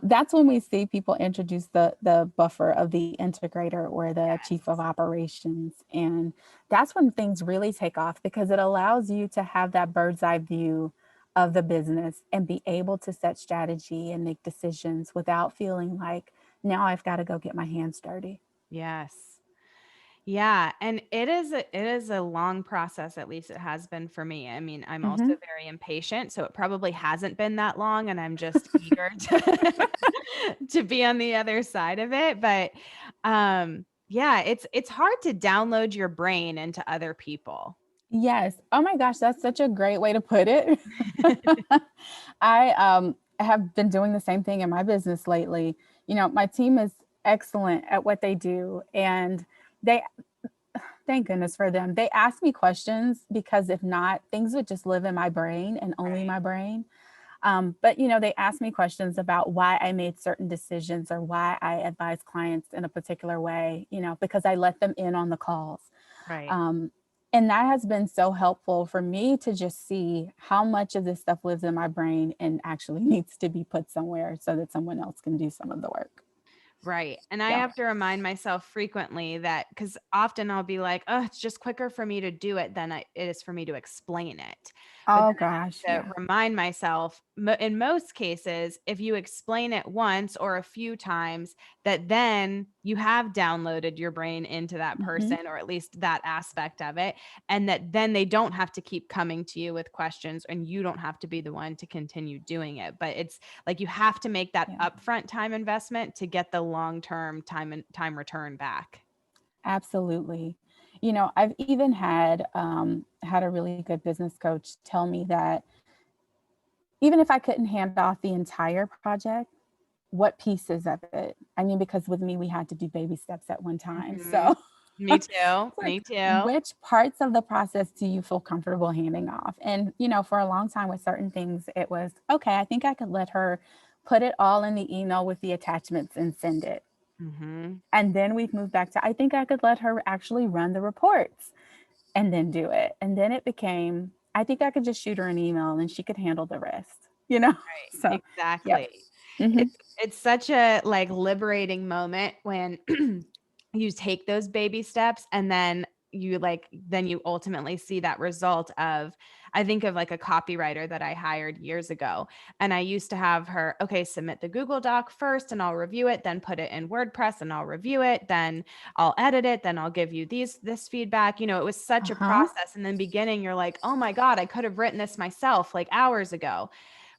That's when we see people introduce the buffer of the integrator or the chief of Yes. operations, and that's when things really take off because it allows you to have that bird's eye view of the business and be able to set strategy and make decisions without feeling like now I've got to go get my hands dirty. Yes. Yeah, and it is a long process, at least it has been for me. I mean, I'm also Hmm. very impatient, so it probably hasn't been that long and I'm just eager to to be on the other side of it, but yeah, it's hard to download your brain into other people. Yes. Oh my gosh, that's such a great way to put it. I have been doing the same thing in my business lately. My team is excellent at what they do, and they, thank goodness for them. They ask me questions because if not, things would just live in my brain and only Right. my brain. But they ask me questions about why I made certain decisions or why I advise clients in a particular way. Because I let them in on the calls. Right. Um, and that has been so helpful for me to just see how much of this stuff lives in my brain and actually needs to be put somewhere so that someone else can do some of the work. Right. And I Yeah. have to remind myself frequently that because often I'll be like, oh, it's just quicker for me to do it than it is for me to explain it. But Oh then gosh. I have to Yeah. remind myself, in most cases, if you explain it once or a few times, that then you have downloaded your brain into that Hmm. person or at least that aspect of it. And that then they don't have to keep coming to you with questions and you don't have to be the one to continue doing it. But it's like you have to make that Yeah. upfront time investment to get the long-term time return back. Absolutely. I've even had a really good business coach tell me that even if I couldn't hand off the entire project, what pieces of it? I mean, because with me, we had to do baby steps at one time. Mhm. So Me too. it's like, Me too. which parts of the process do you feel comfortable handing off? And, for a long time with certain things, it was, okay, I think I could let her put it all in the email with the attachments and send it. Hmm. And then we've moved back to, I think I could let her actually run the reports and then do it. And then it became, I think I could just shoot her an email and she could handle the rest. So, yep. Exactly. Hmm. It's such a like liberating moment when you take those baby steps and then you ultimately see that result of I think of like a copywriter that I hired years ago, and I used to have her, okay, submit the Google Doc first and I'll review it, then put it in WordPress and I'll review it, then I'll edit it, then I'll give you this feedback. It was such a Uh-huh. process. In the beginning, you're like, oh my God, I could have written this myself like hours ago.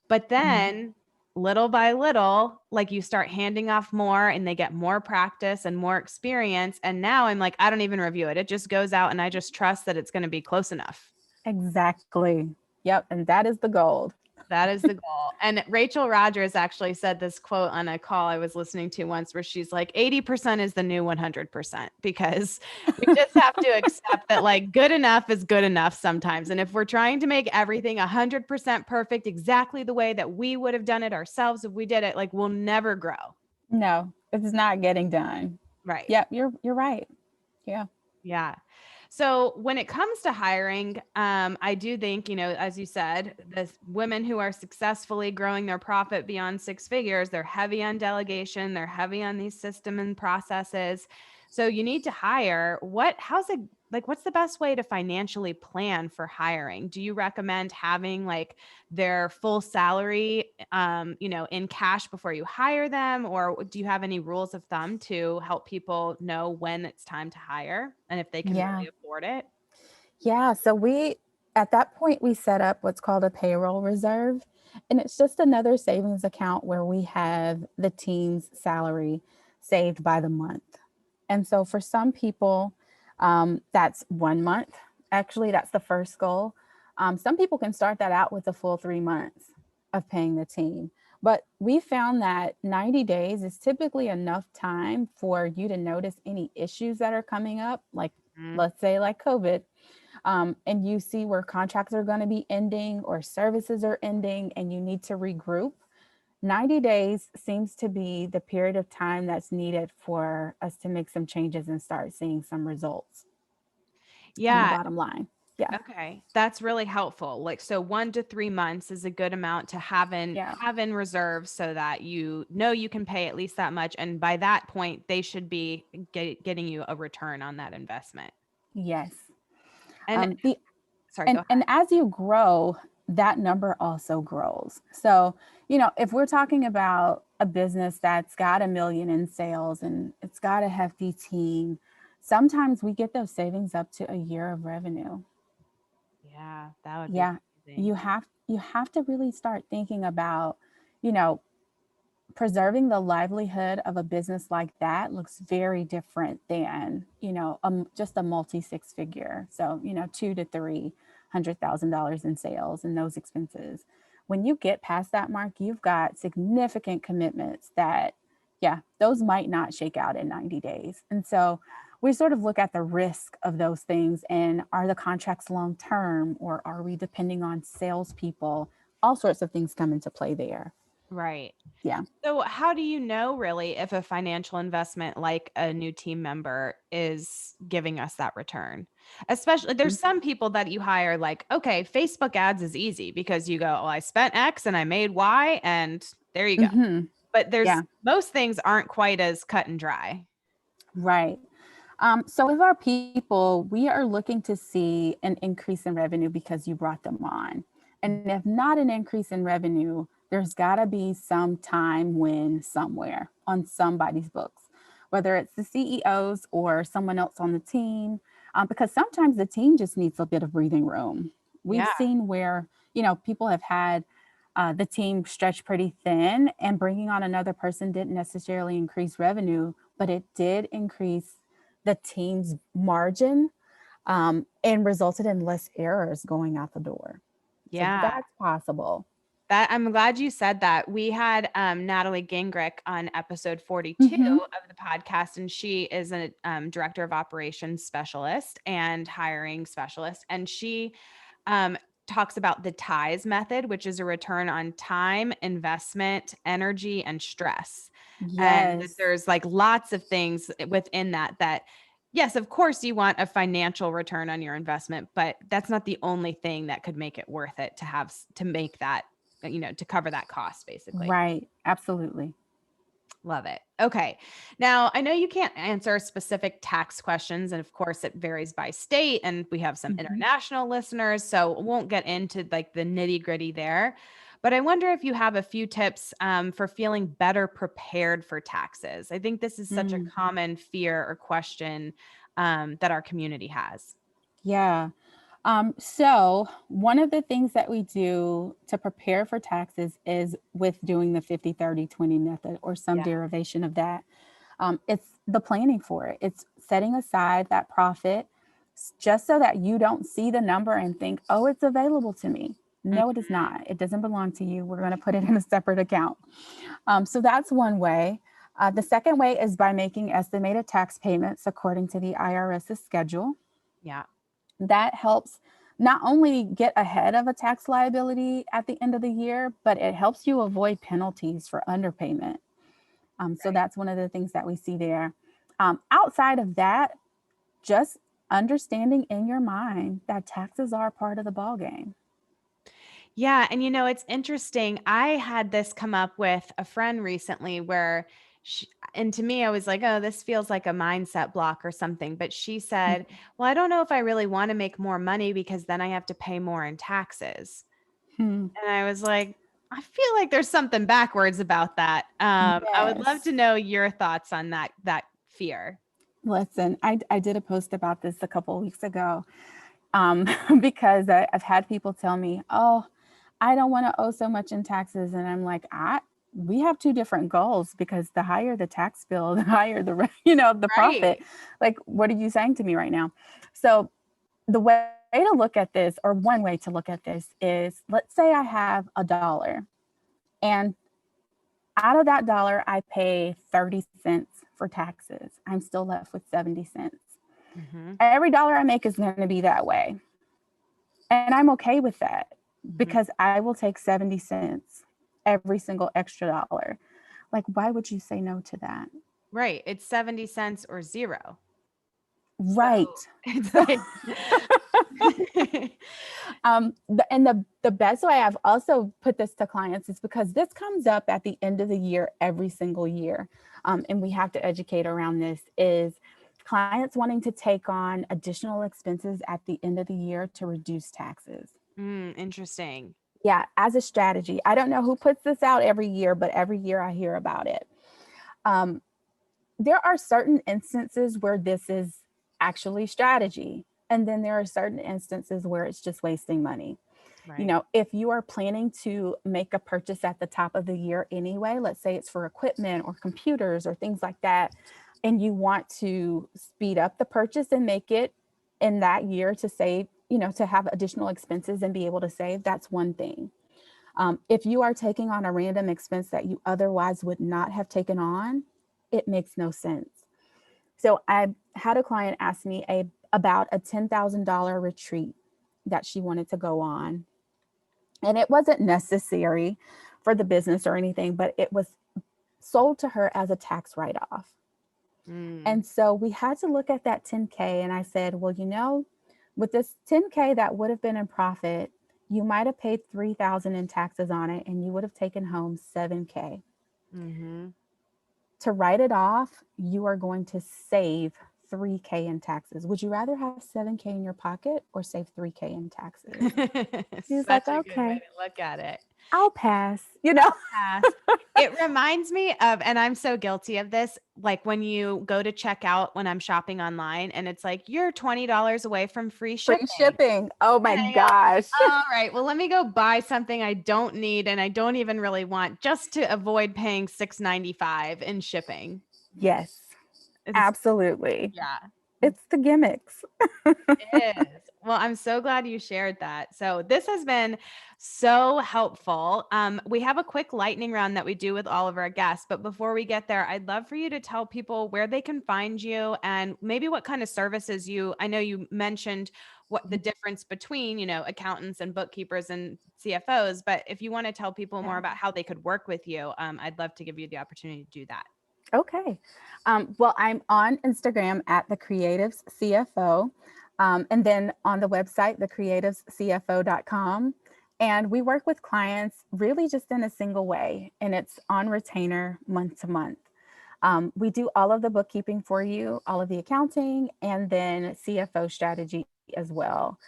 But Mhm. then little by little, like you start handing off more and they get more practice and more experience. And now I'm like, I don't even review it. It just goes out and I just trust that it's going to be close enough. Exactly. Yep. And that is the gold. That is the goal. And Rachel Rogers actually said this quote on a call I was listening to once where she's like, 80% is the new 100% because we just have to accept that like good enough is good enough sometimes. And if we're trying to make everything 100% perfect, exactly the way that we would have done it ourselves if we did it, like we'll never grow. No, it's not getting done. Right. Yep. You're right. Yeah. Yeah. So when it comes to hiring, I do think, as you said, the women who are successfully growing their profit beyond six figures, they're heavy on delegation, they're heavy on these system and processes. So you need to hire. What's the best way to financially plan for hiring? Do you recommend having like their full salary, in cash before you hire them? Or do you have any rules of thumb to help people know when it's time to hire and if they can Yeah. really afford it? Yeah. So at that point, we set up what's called a payroll reserve. And it's just another savings account where we have the team's salary saved by the month. And so for some people, that's 1 month. Actually, that's the first goal. Some people can start that out with a full 3 months of paying the team. But we found that 90 days is typically enough time for you to notice any issues that are coming up, like Mhm. let's say like COVID, and you see where contracts are going to be ending or services are ending and you need to regroup. 90 days seems to be the period of time that's needed for us to make some changes and start seeing some results on the Yeah. bottom line. Yeah. Okay. That's really helpful. Like, so 1 to 3 months is a good amount to Yeah. have in reserve so that you know you can pay at least that much. And by that point, they should be getting you a return on that investment. Yes. And The sorry, go and ahead. as you grow, that number also grows. So, if we're talking about a business that's got 1 million in sales and it's got a hefty team, sometimes we get those savings up to a year of revenue. Yeah, that would be Yeah. amazing. You have to really start thinking about, you know, preserving the livelihood of a business like that looks very different than just a multi six figure, so 2 to 3 hundred thousand dollars in sales and those expenses. When you get past that mark, you've got significant commitments that, yeah, those might not shake out in 90 days. And so we sort of look at the risk of those things, and are the contracts long term, or are we depending on salespeople? All sorts of things come into play there. Right. Yeah. So, how do you know really if a financial investment like a new team member is giving us that return? Especially, there's some people that you hire, like, okay, Facebook ads is easy because you go, oh, I spent X and I made Y, and there you go. Hmm. But Yeah, most things aren't quite as cut and dry. right. So with our people, we are looking to see an increase in revenue because you brought them on. And if not an increase in revenue, there's got to be some time win somewhere on somebody's books, whether it's the CEOs or someone else on the team, because sometimes the team just needs a bit of breathing room. We've Yeah. seen where, people have had the team stretch pretty thin, and bringing on another person didn't necessarily increase revenue, but it did increase the team's margin, and resulted in less errors going out the door. So Yeah. that's possible. That I'm glad you said that. We had Natalie Gingrich on episode 42 Mhm. of the podcast, and she is a director of operations specialist and hiring specialist. And she talks about the TIES method, which is a return on time, investment, energy, and stress. And that Yes. there's like lots of things within that yes, of course you want a financial return on your investment, but that's not the only thing that could make it worth it to have to make that, to cover that cost basically. Right. Absolutely. Love it. Okay. Now, I know you can't answer specific tax questions, and of course, it varies by state, and we have some Mhm. international listeners, so won't get into like the nitty gritty there. But I wonder if you have a few tips for feeling better prepared for taxes. I think this is such a Mm. common fear or question that our community has. Yeah. So one of the things that we do to prepare for taxes is with doing the 50/30/20 method or some Yeah. derivation of that. It's the planning for it. It's setting aside that profit just so that you don't see the number and think, oh, it's available to me. No, it is Mhm. not. It doesn't belong to you. We're going to put it in a separate account. So that's one way. The second way is by making estimated tax payments according to the IRS's schedule. Yeah. That helps not only get ahead of a tax liability at the end of the year, but it helps you avoid penalties for underpayment. So Right. that's one of the things that we see there. Outside of that, just understanding in your mind that taxes are a part of the ball game. Yeah. And it's interesting. I had this come up with a friend recently where and to me, I was like, oh, this feels like a mindset block or something. But she said, well, I don't know if I really want to make more money because then I have to pay more in taxes. Hmm. And I was like, I feel like there's something backwards about that. I would love Yes. to know your thoughts on that fear. Listen, I did a post about this a couple of weeks ago because I've had people tell me, oh, I don't want to owe so much in taxes. And I'm like, we have two different goals because the higher the tax bill, the higher the profit. Right. Like, what are you saying to me right now? So the way to look at this, or one way to look at this is, let's say I have $1 and out of that dollar, I pay 30 cents for taxes. I'm still left with 70 cents. Hmm. Every dollar I make is going to be that way. And I'm okay with that Hmm. because I will take 70 cents every single extra dollar. Like, why would you say no to that? Right. It's 70 cents or zero. So Right. it's So, like, the best way I've also put this to clients is because this comes up at the end of the year, every single year. And we have to educate around this is clients wanting to take on additional expenses at the end of the year to reduce taxes. interesting. Yeah, as a strategy. I don't know who puts this out every year, but every year I hear about it. Um, there are certain instances where this is actually strategy. And then there are certain instances where it's just wasting money. Right. If you are planning to make a purchase at the top of the year anyway, let's say it's for equipment or computers or things like that, and you want to speed up the purchase and make it in that year to save, to have additional expenses and be able to save, that's one thing. If you are taking on a random expense that you otherwise would not have taken on, it makes no sense. So I had a client ask me about a $10,000 retreat that she wanted to go on. And it wasn't necessary for the business or anything, but it was sold to her as a tax write-off. Mm, And so we had to look at that 10K. And I said, well, with this 10K that would have been in profit, you might have paid 3,000 in taxes on it and you would have taken home 7K. mm-hmm. To write it off, you are going to save 3K in taxes. Would you rather have 7K in your pocket or save 3K in taxes? She was Such like, a good way okay, to look at it. I'll pass, I'll pass. It reminds me of, and I'm so guilty of this, like when you go to check out when I'm shopping online and it's like, you're $20 away from free free shipping. shipping. Oh my And I go, gosh. all right, well, let me go buy something I don't need and I don't even really want just to avoid paying $6.95 in shipping. Yes, It's, absolutely. yeah. It's the gimmicks. It is. Well, I'm so glad you shared that. So this has been so helpful. We have a quick lightning round that we do with all of our guests, but before we get there, I'd love for you to tell people where they can find you and maybe what kind of services I know you mentioned what the difference between, accountants and bookkeepers and CFOs, but if you want to tell people more Yeah. about how they could work with you, I'd love to give you the opportunity to do that. Okay. Well, I'm on Instagram at the Creatives CFO, and then on the website, thecreativescfo.com. And we work with clients really just in a single way, and it's on retainer month to month. We do all of the bookkeeping for you, all of the accounting, and then CFO strategy as well.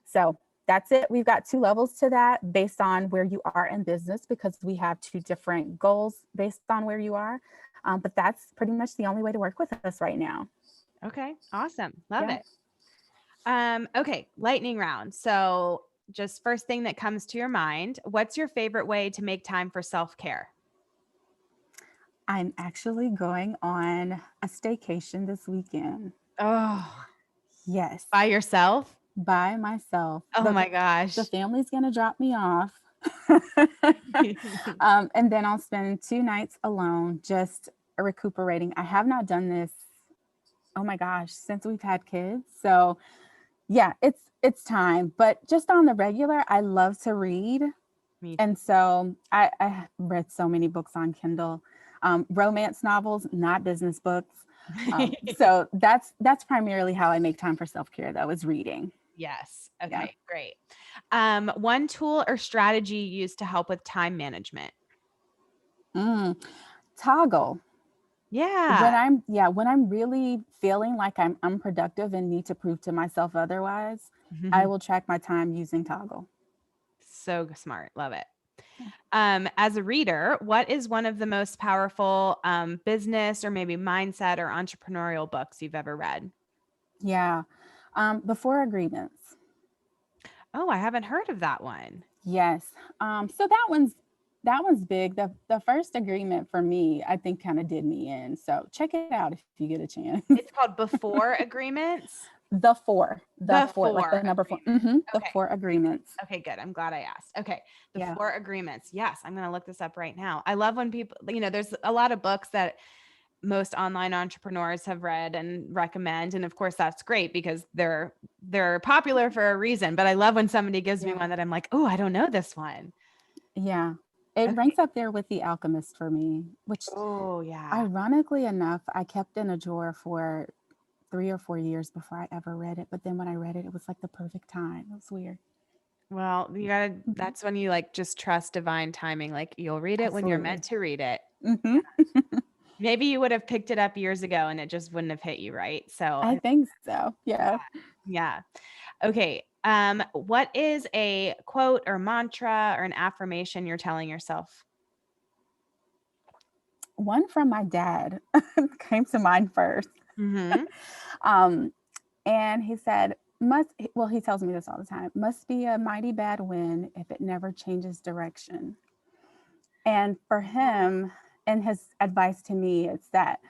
So that's it. We've got 2 levels to that based on where you are in business because we have 2 different goals based on where you are. But that's pretty much the only way to work with us right now. Okay. Awesome. Love Yeah. it. Okay, lightning round. So, just first thing that comes to your mind, what's your favorite way to make time for self-care? I'm actually going on a staycation this weekend. Oh, Yes, by yourself? by myself. Oh my The gosh. family's going to drop me off. And then I'll spend 2 nights alone just recuperating. I have not done this, oh my gosh, since we've had kids. So yeah, it's time. But just on the regular, I love to read. Me too. And so I have read so many books on Kindle, romance novels, not business books. So that's primarily how I make time for self-care though, is reading. Yes. Yeah. Okay, great. One tool or strategy you use to help with time management? Mm, Toggle. Yeah. When I'm really feeling like I'm unproductive and need to prove to myself otherwise, I will track my time using Toggle. So smart. Love it. Yeah. As a reader, what is one of the most powerful business or maybe mindset or entrepreneurial books you've ever read? Yeah. The Four Agreements. Oh, I haven't heard of that one. Yes. So that one's big. The first agreement for me, I think, kind of did me in. So check it out if you get a chance. It's called Before Agreements. The The four, like the Four number 4. Agreements. The Okay. Four Agreements. Okay, good. I'm glad I asked. Okay. The Yeah. Four Agreements. Yes, I'm going to look this up right now. I love when people, there's a lot of books that most online entrepreneurs have read and recommend, and of course that's great because they're popular for a reason, but I love when somebody gives me Yeah. one that I'm like, "Oh, I don't know this one." Yeah. It Okay. ranks up there with The Alchemist for me, which Oh, yeah. ironically enough, I kept in a drawer for 3 or 4 years before I ever read it. But then when I read it, it was like the perfect time. It was weird. Well, you got to Mhm. that's when you like just trust divine timing, like you'll read it when you're Absolutely. meant to read it. Hmm. Maybe you would have picked it up years ago and it just wouldn't have hit you, right? So, I think so. Yeah. yeah. Okay. What is a quote or mantra or an affirmation you're telling yourself? One from my dad came to mind first. Mhm. Um, and he said, he tells me this all the time, must be a mighty bad wind if it never changes direction. And for him, and his advice to me, it's that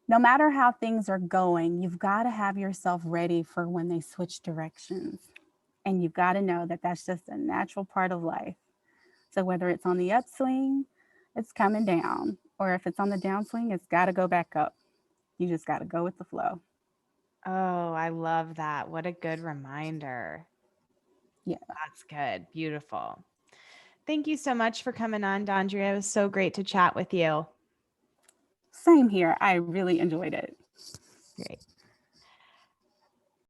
no matter how things are going, you've got to have yourself ready for when they switch directions. And you've got to know that that's just a natural part of life. So whether it's on the upswing, it's coming down, or if it's on the downswing, it's got to go back up. You just got to go with the flow. Oh, I love that. What a good reminder. Yeah. That's good. Beautiful. Thank you so much for coming on, Dondrea. It was so great to chat with you. Same here. I really enjoyed it. Great.